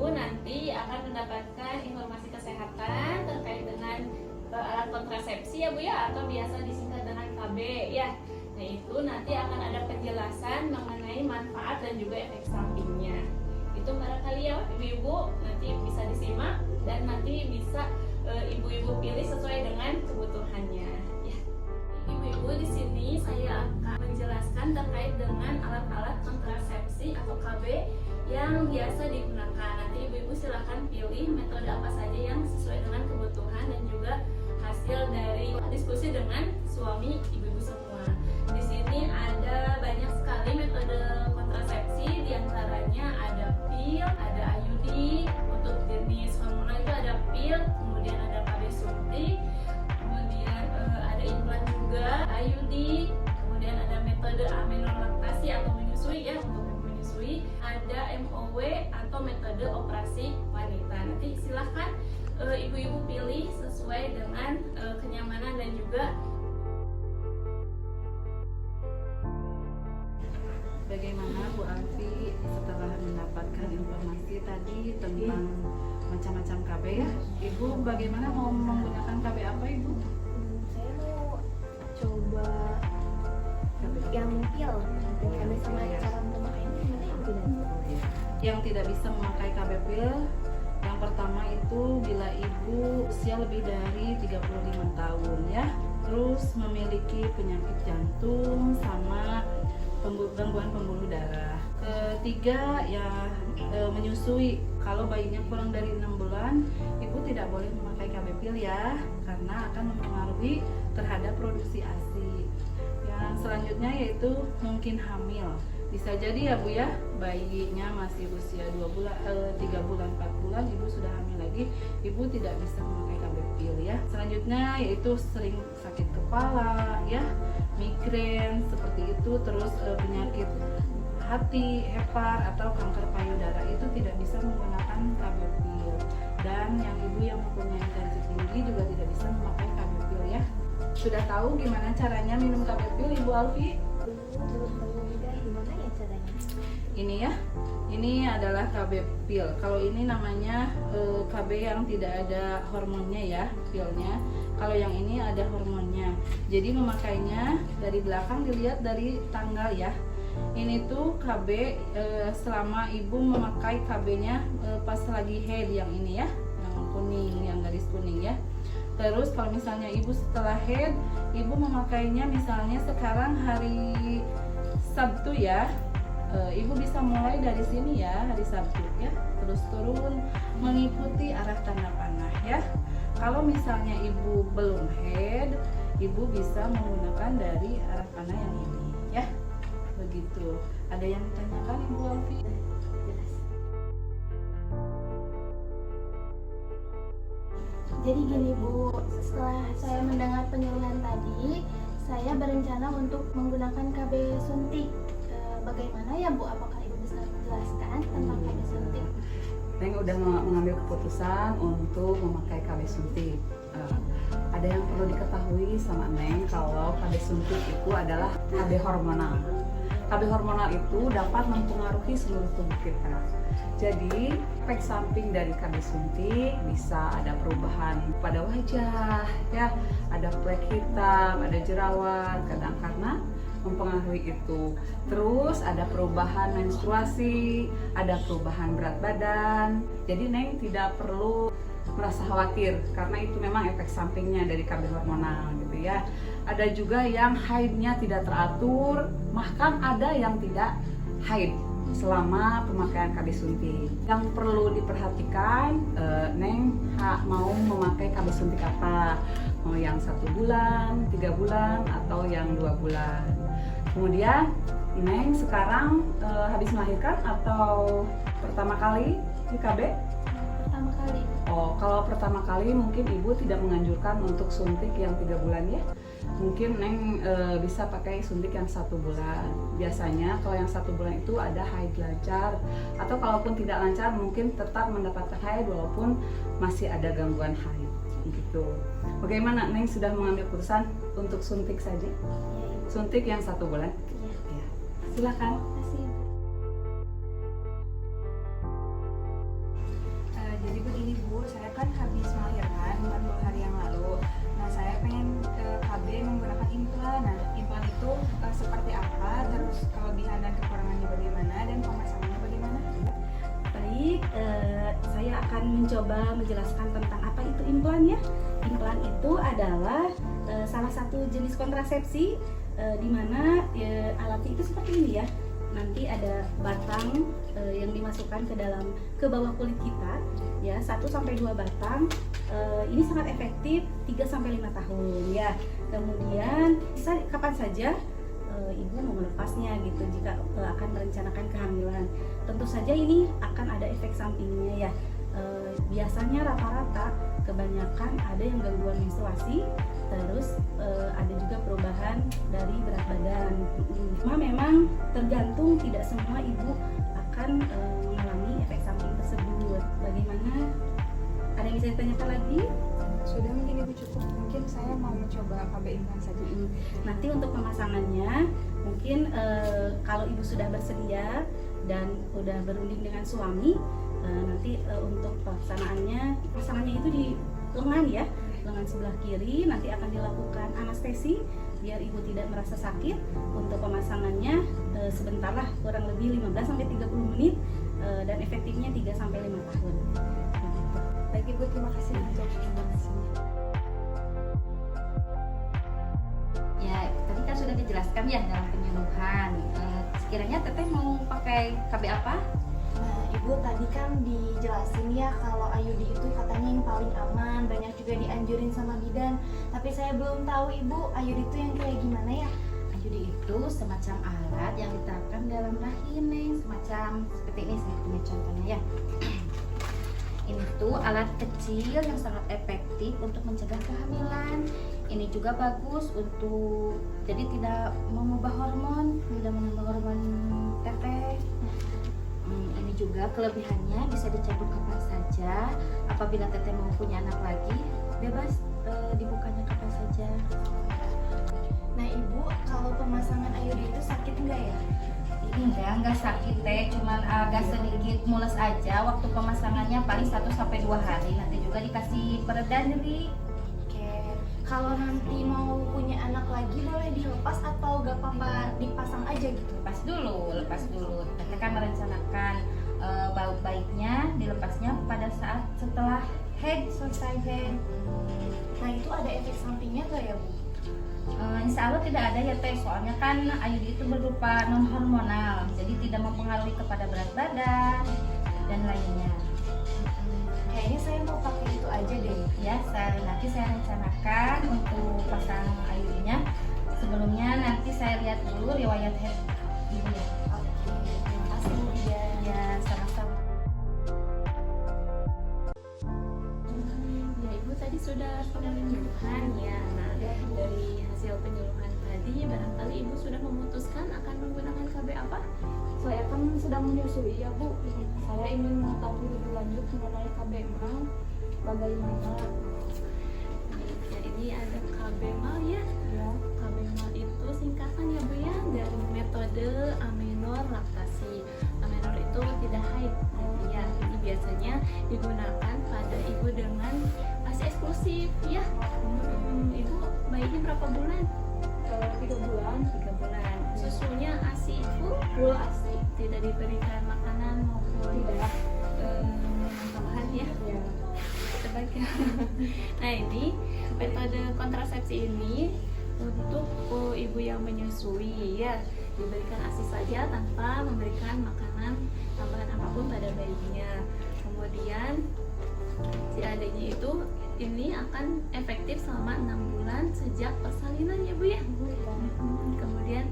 ibu-ibu nanti akan mendapatkan informasi kesehatan terkait dengan alat kontrasepsi ya Bu ya, atau biasa disingkat dengan KB ya. Nah itu nanti akan ada penjelasan mengenai manfaat dan juga efek sampingnya. Itu barangkali ya ibu-ibu nanti bisa disimak dan nanti bisa ibu-ibu pilih sesuai dengan kebutuhannya. Ya. Ibu-ibu di sini saya akan menjelaskan terkait dengan alat-alat kontrasepsi atau KB yang biasa digunakan. Nanti ibu-ibu silahkan pilih metode apa saja yang sesuai dengan kebutuhan dan juga hasil dari diskusi dengan suami ibu-ibu semua. Di sini ada banyak sekali metode kontrasepsi, diantaranya ada pil, ada IUD, untuk jenis hormonal itu ada pil, kemudian ada KB suntik, kemudian ada implan juga, IUD, kemudian ada metode amenorlaktasi atau menyusui ya, untuk menyusui, ada MOW atau metode operasi wanita. Nanti silahkan ibu-ibu pilih sesuai dengan kenyamanan dan juga bagaimana Bu Alfi setelah mendapatkan informasi tadi tentang macam-macam KB ya, Ibu bagaimana mau menggunakan KB apa Ibu? Saya mau coba yang pil dan sama cara memakainya gimana ya Bu? Yang tidak bisa memakai KB pil, yang pertama itu bila Ibu usia lebih dari 35 tahun ya, terus memiliki penyakit jantung sama gangguan pembuluh darah. Ketiga ya menyusui. Kalau bayinya kurang dari 6 bulan, ibu tidak boleh memakai KB pil ya, karena akan mempengaruhi terhadap produksi ASI. Yang selanjutnya yaitu mungkin hamil. Bisa jadi ya Bu ya, bayinya masih usia 2 bulan, 3 bulan, 4 bulan, ibu sudah hamil lagi, ibu tidak bisa memakai KB pil ya. Selanjutnya yaitu sering sakit kepala ya, migrain seperti itu, terus penyakit hati, hepar atau kanker payudara itu tidak bisa menggunakan KB pil. Dan yang ibu yang mempunyai tensi tinggi juga tidak bisa memakai KB pil ya. Sudah tahu gimana caranya minum KB pil Ibu Alfi? Belum tahu juga gimana ya caranya. Ini ya, ini adalah KB pil. Kalau ini namanya KB yang tidak ada hormonnya ya, pilnya. Kalau yang ini ada hormonnya. Jadi memakainya dari belakang dilihat dari tanggal ya. Ini tuh KB selama ibu memakai KB-nya pas lagi head yang ini ya, yang kuning, yang garis kuning ya. Terus kalau misalnya ibu setelah head, ibu memakainya misalnya sekarang hari Sabtu ya, ibu bisa mulai dari sini ya, hari Sabtu ya, terus turun mengikuti arah tanda panah ya. Kalau misalnya ibu belum head, ibu bisa menggunakan dari arah panah yang ini ya, begitu. Ada yang ditanyakan Ibu Alfi? Jelas. Jadi gini Bu, setelah saya mendengar penyuluhan tadi, saya berencana untuk menggunakan KB suntik. Bagaimana ya Bu? Apakah Ibu bisa menjelaskan tentang KB suntik? Neng udah mengambil keputusan untuk memakai KB suntik. Ada yang perlu diketahui sama Neng, kalau KB suntik itu adalah KB hormonal. KB hormonal itu dapat mempengaruhi seluruh tubuh kita. Jadi efek samping dari KB suntik bisa ada perubahan pada wajah, ya, ada flek hitam, ada jerawat, kadang karena mempengaruhi itu. Terus ada perubahan menstruasi, ada perubahan berat badan. Jadi Neng tidak perlu merasa khawatir karena itu memang efek sampingnya dari KB hormonal gitu ya. Ada juga yang haidnya tidak teratur, bahkan ada yang tidak haid selama pemakaian KB suntik. Yang perlu diperhatikan, Neng mau memakai KB suntik apa? Mau yang 1 bulan, 3 bulan, atau yang 2 bulan. Kemudian Neng sekarang habis melahirkan atau pertama kali di KB? Pertama kali. Oh, kalau pertama kali mungkin ibu tidak menganjurkan untuk suntik yang 3 bulan ya. Mungkin Neng bisa pakai suntik yang 1 bulan. Biasanya kalau yang 1 bulan itu ada haid lancar, atau kalaupun tidak lancar mungkin tetap mendapatkan haid walaupun masih ada gangguan haid gitu. Bagaimana Neng sudah mengambil keputusan untuk suntik saja? Ya, Ibu. Suntik yang 1 bulan? Ya. Ya. Silakan. Terima kasih. kan habis melahirkan 40 hari yang lalu. Nah, saya pengen KB menggunakan implan. Nah, implan itu seperti apa, terus kelebihan dan kekurangannya bagaimana, dan pemasangannya bagaimana? Baik, saya akan mencoba menjelaskan tentang apa itu implan ya. Implan itu adalah salah satu jenis kontrasepsi di mana alatnya itu seperti ini ya. Nanti ada batang yang dimasukkan ke bawah kulit kita ya, 1-2 batang. Ini sangat efektif 3-5 tahun ya. Kemudian bisa kapan saja ibu mau melepasnya gitu jika akan merencanakan kehamilan. Tentu saja ini akan ada efek sampingnya ya. Biasanya rata-rata kebanyakan ada yang gangguan menstruasi, terus ada juga perubahan dari berat badan. Cuma memang tergantung, tidak semua ibu akan mengalami efek samping tersebut. Bagaimana? Ada yang bisa ditanyakan lagi? Sudah, mungkin Ibu cukup. Mungkin saya mau mencoba KB implan saja. Nanti untuk pemasangannya mungkin kalau ibu sudah bersedia dan udah berunding dengan suami, nanti untuk pasangannya itu di lengan ya, lengan sebelah kiri. Nanti akan dilakukan anestesi biar ibu tidak merasa sakit. Untuk pemasangannya sebentar lah, kurang lebih 15-30 menit, dan efektifnya 3-5 tahun. Baik Ibu, terima kasih untuk informasinya. Ya, tadi kan sudah dijelaskan ya dalam penyuluhan. Sekiranya Teteh mau pakai KB apa? Nah, Ibu tadi kan dijelasin ya kalau IUD itu katanya yang paling aman, banyak juga dianjurin sama bidan. Tapi saya belum tahu Ibu, IUD itu yang kayak gimana ya? IUD itu semacam alat yang diterapkan dalam rahim, Neng. Semacam seperti ini, saya punya contohnya ya. Ini tuh alat kecil yang sangat efektif untuk mencegah kehamilan. Ini juga bagus untuk jadi tidak mengubah hormon, tidak menambah hormon teteh. Ini juga kelebihannya bisa dicabut kapan saja. Apabila teteh mau punya anak lagi, bebas dibukanya kapan saja. Nah Ibu, kalau pemasangan IUD itu sakit enggak ya? Enggak sakit teh, cuman agak sedikit mules aja. Waktu pemasangannya paling 1-2 hari. Nanti juga dikasih pereda nyeri. Oke, kalau nanti mau punya anak lagi boleh dilepas atau gak apa-apa dipasang aja gitu? Lepas dulu. Teteh kan merencanakan baiknya dilepasnya pada saat setelah selesai head. Nah itu ada efek sampingnya gak ya Bu? Insya Allah tidak ada ya teh, soalnya kan IUD itu berupa non hormonal, jadi tidak mempengaruhi kepada berat badan dan lainnya. Kayaknya saya mau pakai itu aja deh. Ya, nanti saya rencanakan untuk pasang IUD-nya. Sebelumnya nanti saya lihat dulu riwayat head ibu ya. Oke, terima kasih Bu Ida. Ya, sama-sama. Ya ibu tadi sudah penyuluhan ya. Nah dari hasil penyuluhan tadi barangkali ibu sudah memutuskan akan menggunakan KB apa? Saya kan sedang menyusui ya Bu. Saya ingin mengetahui lebih lanjut mengenai KB mal, bagaimana. Ya ini ada KB mal ya. KB mal itu singkatan ya Bu ya, dari metode amenor laktasi. Amenor itu tidak haid. Ya ini biasanya digunakan pada ibu dengan ASI eksklusif ya. Ibu bayinya berapa bulan? 3 bulan. 3 bulan. Susunya ASI full ASI, tidak diberikan makanan maupun Tidak. tambahan ya. Ya. Terbaik ya. Nah ini metode kontrasepsi ini untuk ibu yang menyusui ya, diberikan ASI saja tanpa memberikan makanan tambahan apapun pada bayinya. Kemudian si adanya itu ini akan efektif selama 6 bulan sejak persalinan ya Bu ya. Kemudian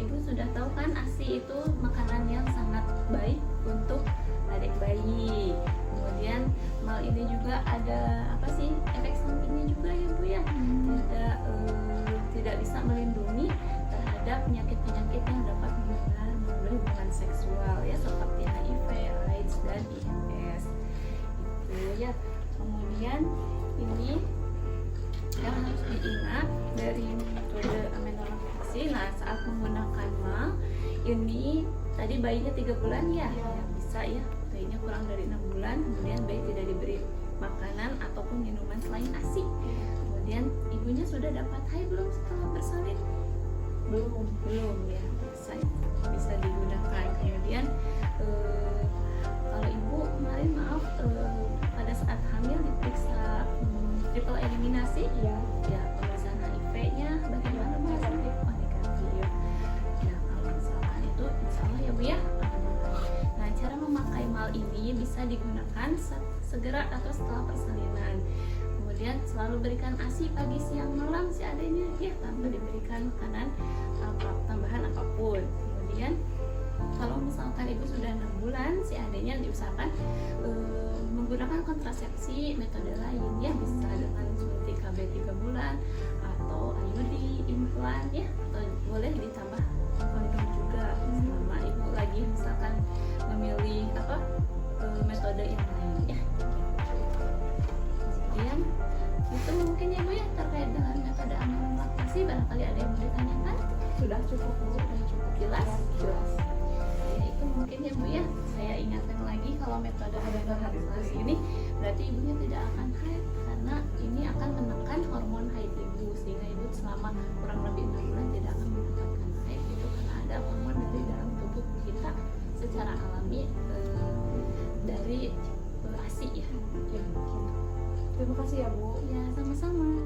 ibu sudah tahu kan ASI itu makanan yang sangat baik untuk adik bayi. Kemudian mal ini juga ada efek sampingnya juga ya Bu ya. Tidak bisa melindungi terhadap penyakit-penyakit yang dapat menular melalui hubungan seksual ya, seperti HIV, AIDS dan IMS. Itu ya. Kemudian ini yang harus diingat dari metode amenorlaktasi. Nah saat menggunakan mal ini tadi bayinya 3 bulan ya, bisa ya bayinya kurang dari 6 bulan, kemudian bayi tidak diberi makanan ataupun minuman selain ASI. Kemudian ibunya sudah dapat haid belum setelah bersalin? Belum ya, bisa digunakan. Kemudian kalau ibu kemarin maaf pada saat hamil diperiksa triple eliminasi ya pemeriksaan HIV-nya bagaimana Bu? Negatif. Oh, negatif. Ya kalau misalkan itu insya Allah ya Bu ya. Nah, cara memakai mal ini bisa digunakan segera atau setelah persalinan. Kemudian selalu berikan ASI pagi, siang, malam si adanya ya, tanpa diberikan makanan tambahan apapun. Kemudian kalau misalkan ibu sudah 6 bulan, si adanya diusahakan menggunakan kontrasepsi metode lain ya, bisa dengan suntik KB 3 bulan atau IUD, implan ya, atau boleh ditambah kondom juga selama ibu lagi misalkan memilih metode yang lain ya. Kemudian itu mungkin ya Bu ya terkait dengan metode amalan laktasi, barangkali ada yang mau ditanyakan? Sudah cukup Bu. Sudah cukup jelas? Jelas. Ya, itu mungkin ya Bu ya, saya ingatkan lagi kalau metode amalan laktasi ini berarti ibunya tidak akan haid, karena ini akan menekan hormon haid ibu, sehingga ibu selama kurang lebih 6 bulan tidak akan mendapatkan haid, itu karena ada hormon dari dalam tubuh kita secara alami dari ASI ya. Terima kasih ya Bu. Ya, sama-sama.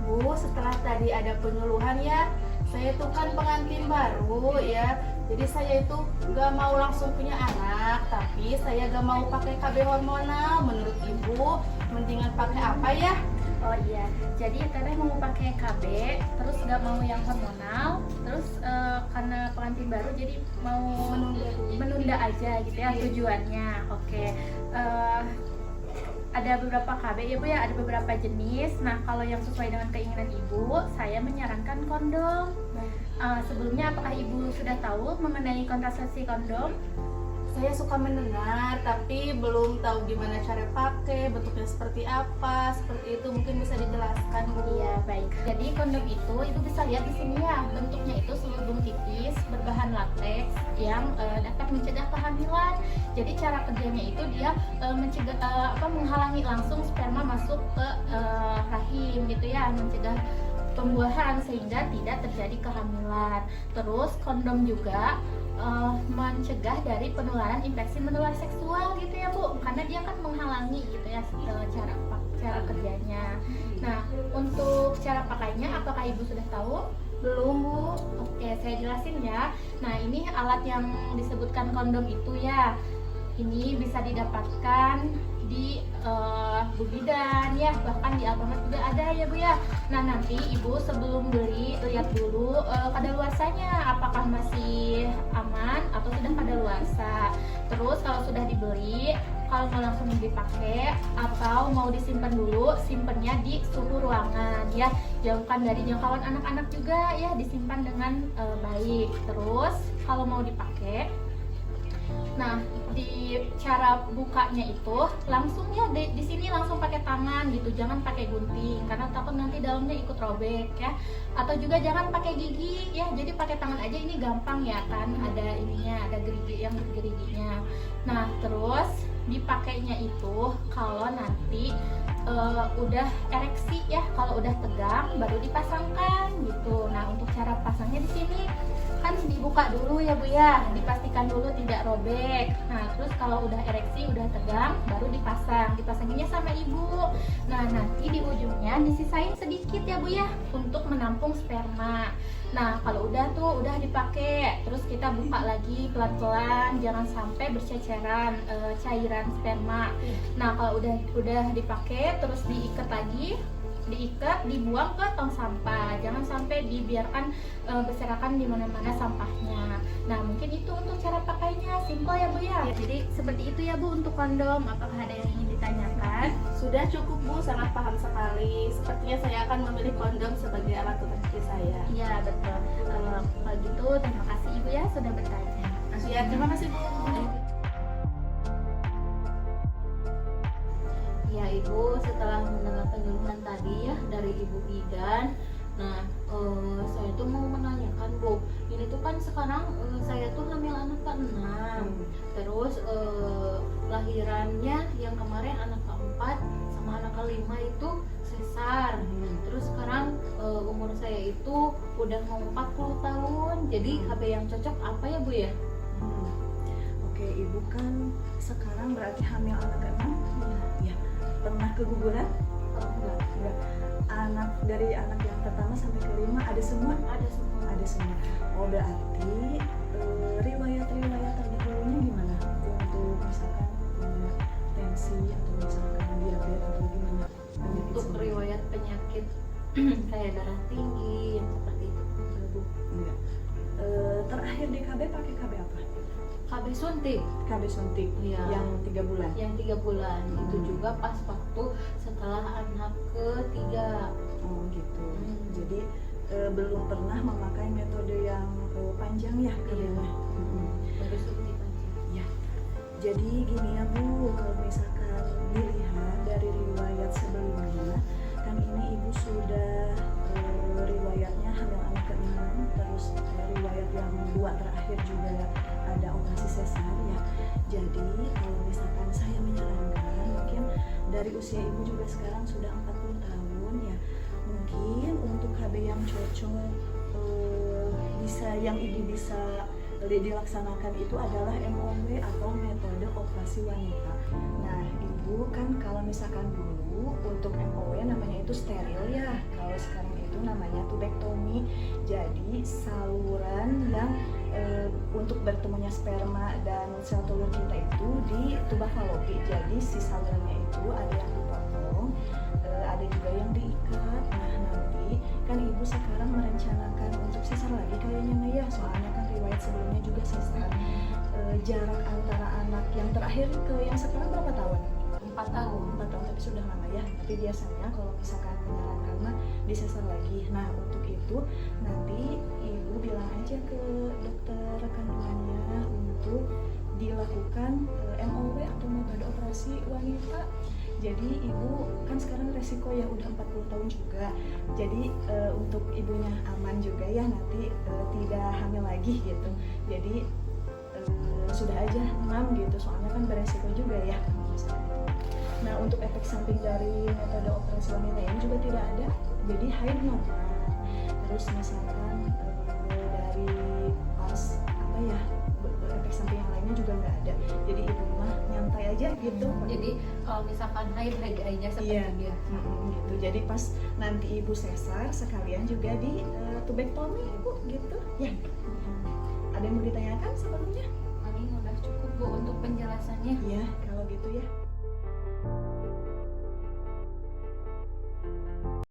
Bu, setelah tadi ada penyuluhan ya, saya itu kan pengantin baru ya, jadi saya itu gak mau langsung punya anak, tapi saya gak mau pakai KB hormonal. Menurut ibu mendingan pakai apa ya? Oh iya, jadi teteh mau pakai KB, terus gak mau yang hormonal, terus karena pengantin baru jadi mau menunda aja gitu ya tujuannya. Oke. Ada beberapa KB ya Bu ya, ada beberapa jenis. Nah, kalau yang sesuai dengan keinginan ibu, saya menyarankan kondom. Sebelumnya apakah ibu sudah tahu mengenai kontrasepsi kondom? Saya suka mendengar, tapi belum tahu gimana cara pakai, bentuknya seperti apa, seperti itu mungkin bisa dijelaskan Bu. Iya, baik. Jadi kondom itu ibu bisa lihat di sini ya, bentuknya itu selubung tipis berbahan latex yang dapat mencegah kehamilan. Jadi cara kerjanya itu dia menghalangi langsung sperma masuk ke rahim gitu ya, mencegah pembuahan sehingga tidak terjadi kehamilan. Terus kondom juga mencegah dari penularan infeksi menular seksual gitu ya Bu, karena dia kan menghalangi gitu ya cara kerjanya. Nah, untuk cara pakainya apakah ibu sudah tahu? Belum Bu. Oke, saya jelasin ya. Nah, ini alat yang disebutkan kondom itu ya, ini bisa didapatkan di Bubidan ya, bahkan di Alfamart juga ada ya Bu ya. Nah, nanti ibu sebelum beli lihat dulu kadaluarsanya apakah masih aman atau sudah kadaluarsa. Terus kalau sudah dibeli, kalau mau langsung dipakai atau mau disimpan dulu, simpannya di suhu ruangan ya, jauhkan dari jangkauan anak-anak juga ya, disimpan dengan baik. Terus kalau mau dipakai, nah di cara bukanya itu langsung ya di sini langsung pakai tangan gitu, jangan pakai gunting karena takut nanti dalamnya ikut robek ya. Atau juga jangan pakai gigi ya, jadi pakai tangan aja, ini gampang ya kan, ada ininya, ada gerigi yang geriginya. Nah, terus dipakainya itu kalau nanti udah ereksi ya, kalau udah tegang baru dipasangkan gitu. Nah, untuk cara pasangnya di sini kan dibuka dulu ya Bu ya, dipastikan dulu tidak robek. Nah, terus kalau udah ereksi, udah tegang, baru dipasang. Dipasanginnya sama ibu. Nah, nanti di ujungnya disisain sedikit ya Bu ya, untuk menampung sperma. Nah, kalau udah tuh udah dipakai, terus kita buka lagi pelan-pelan, jangan sampai berceceran cairan sperma. Nah, kalau udah dipakai, terus diikat lagi, dibuang ke tong sampah, jangan sampai dibiarkan berserakan di mana-mana sampahnya. Nah, mungkin itu untuk cara pakainya, simple ya Bu ya. Jadi seperti itu ya Bu untuk kondom. Apakah ada yang ingin ditanyakan? Sudah cukup Bu, sangat paham sekali. Sepertinya saya akan memilih kondom sebagai alat kontrasepsi saya. Iya betul. Kalau gitu terima kasih Ibu ya sudah bertanya. Ya, terima kasih Bu. Ya Ibu, setelah mendengar penyuluhan tadi ya dari Ibu Idan, nah saya tuh mau menanyakan Bu, ini tuh kan sekarang saya tuh hamil anak ke-6. Terus lahirannya yang kemarin anak ke-4 sama anak ke-5 itu sesar. Terus sekarang umur saya itu udah mau 40 tahun. Jadi KB yang cocok apa ya Bu ya? Oke, ibu kan sekarang berarti hamil anak ke-6. Ya. Pernah keguguran? Enggak. Anak dari anak yang pertama sampai ke-5 ada semua? Ada semua. Ada semua. Oh, berarti riwayat-riwayat terdahulunya gimana? Untuk misalkan tensi atau misalkan diabetes atau gimana? Untuk riwayat penyakit kayak darah tinggi yang seperti itu. Bu. Enggak. Terakhir di KB pakai KB apa? KB suntik. KB suntik. Iya. Yang 3 bulan. Yang 3 bulan itu juga pas waktu setelah anak ke-3. Oh gitu. Jadi belum pernah memakai metode yang panjang ya KB-nya. Baru suntik aja. Ya. Jadi gini ya Bu, kalau misalkan dilihat dari riwayat sebelumnya, kan ini ibu sudah riwayatnya hamil anak ke-6, terus riwayat yang 2 terakhir juga ada operasi sesar ya. Jadi kalau misalkan saya menyarankan, mungkin dari usia ibu juga sekarang sudah 40 tahun ya, mungkin untuk KB yang cocok bisa yang ibu bisa dilaksanakan itu adalah MOW atau metode operasi wanita. Nah ibu kan kalau misalkan dulu untuk MOW namanya itu steril ya, kalau sekarang itu namanya tubektomi. Jadi saluran yang untuk bertemunya sperma dan sel telur kita itu di tuba falopi. Jadi si salurannya itu ada yang dipotong, ada juga yang diikat. Nah nanti kan ibu sekarang merencanakan untuk sesar lagi kayaknya nggak ya? Soalnya kan riwayat sebelumnya juga sesar. Jarak antara anak yang terakhir ke yang sekarang berapa tahun? 4 tahun. 4 tahun, tapi sudah lama ya. Tapi biasanya kalau misalkan menyarankan mah disesar lagi. Nah untuk itu nanti ibu bilang aja ke dokter kandungannya untuk dilakukan MOW atau metode operasi wanita. Jadi ibu kan sekarang resiko ya udah 40 tahun juga. Jadi untuk ibunya aman juga ya, nanti tidak hamil lagi gitu. Jadi sudah aja 6 gitu, soalnya kan beresiko juga ya. Nah untuk efek samping dari metode operasi wanita ini juga tidak ada. Jadi haid normal. Terus misalkan dari pas apa ya, efek samping yang lainnya juga nggak ada. Jadi ibu mah nyantai aja gitu. Jadi kalau misalkan haid aja seperti Iya. dia. Gitu. Jadi pas nanti ibu sesar sekalian juga di tubektomi ibu gitu. Ya. Ada yang mau ditanyakan sebelumnya? Ini udah cukup Bu untuk penjelasannya. Iya, kalau gitu ya.